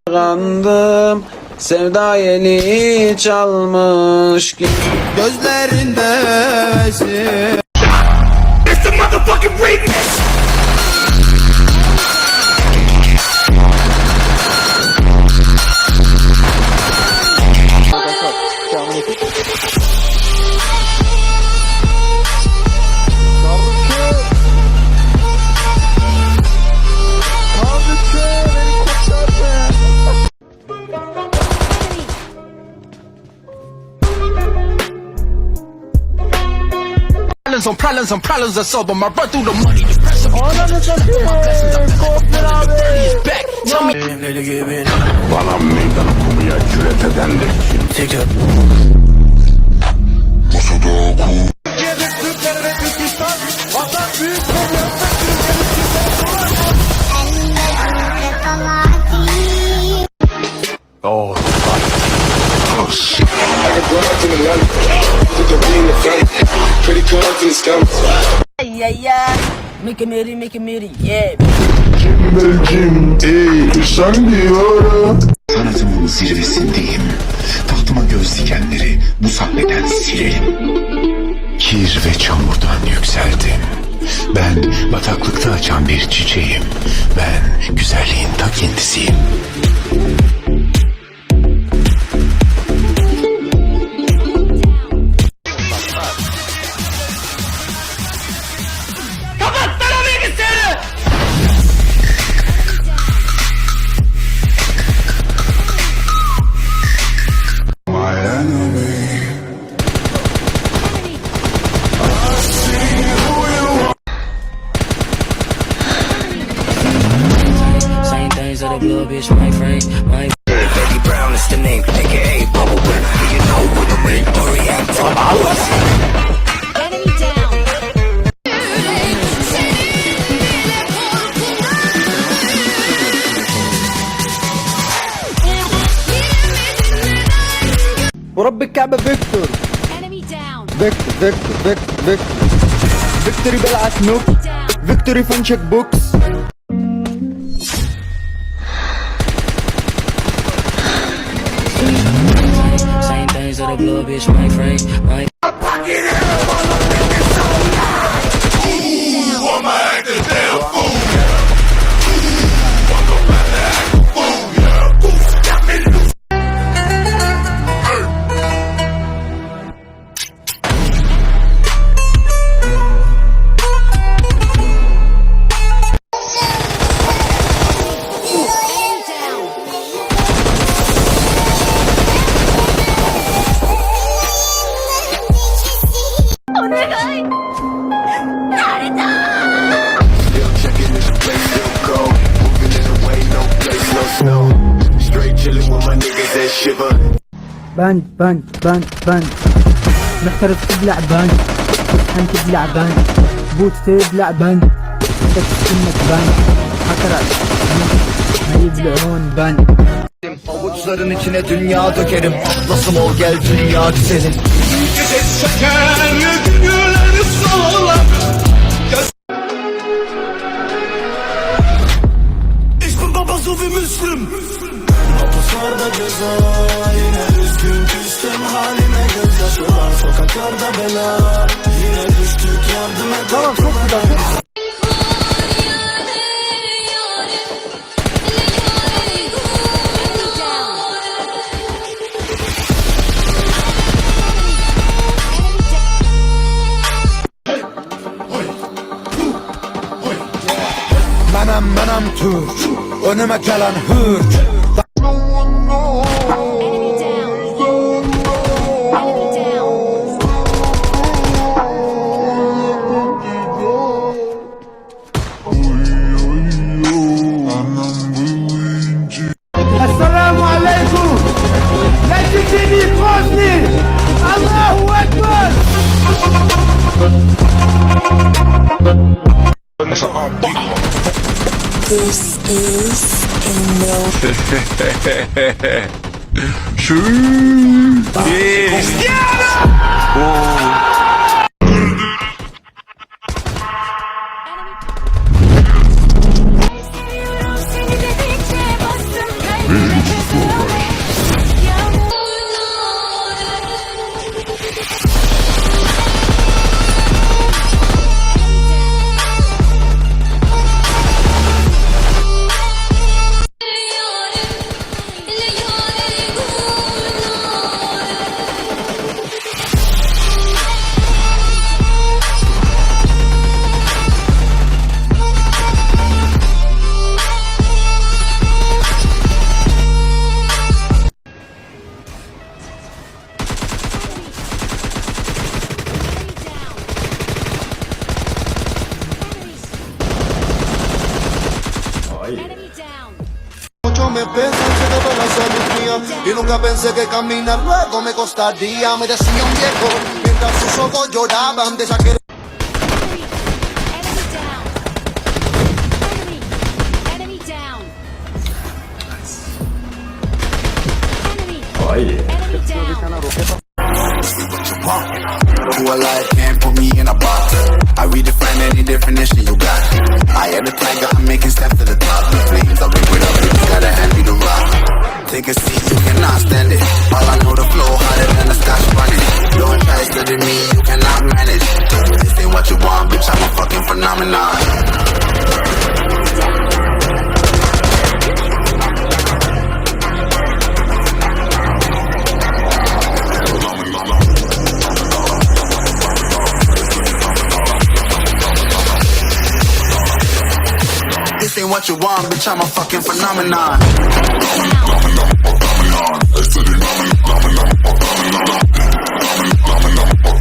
Kandım, sevda yeli çalmış gibi. Gözlerinde esi. It's the motherfucking remix. Problems are solved. I run through the money, the pressure. My blessings are back. The money is back. Tell me. Bana meydan okumaya cüret eden de kim? Oh, Make a meri, yeah. Kimbercim, sen diyorum. Sanatımın zirvesindeyim. Tahtıma göz dikenleri bu sahneden silerim. Kir ve çamurdan yükseldim. Ben bataklıkta açan bir çiçeğim. Ben güzelliğin ta kendisiyim. Bitch, my friend, my Baby Brown is the name, aka Bubble Whip. You know what the ring or react to. Enemy down. ورب الكعبة فيكتور. Enemy down. فيكتور. فيكتوري بلعت نوك. فيكتوري فانشك بوكس. same things that a blow, bitch, my friend, my. بان محترف تبلع بان انت تبلع بان بوت تبلع بان تكسمك بان حكرا ما يبلعون بان. Avuçların içine dünya dökerim. Nasıl ol gel dünya güzelim. Gece şeker yüreğini sağlar. Ich bin Baba so wie Müslüm. Hapuslarda ceza, yine üzgün küstüm halime gözyaşlar. Sokaklarda bela, yine düştük yardım et. Tamam çok güzel. Menem Türk, önüme gelen hürk. Enemy down. Enemy down. Esselamu aleyküm. Necdini Kozli. Allahu Ekber. This is a no. Y nunca pensé que caminar luego me costaría. Me decía un viejo mientras sus ojos lloraban de esa que... Enemy down. Who alive can't put me in a box. I redefine any definition you got. I am the tiger, I'm making steps to the top. The flames, I'll break it up, you just gotta hand me the rock. Take a seat, you cannot stand it. All I know, the flow harder than a scotch bunny. Don't try studying me, you cannot manage. This ain't what you want, bitch, I'm a fucking phenomenon. This ain't what you want, bitch, I'm a fucking phenomenon. Down.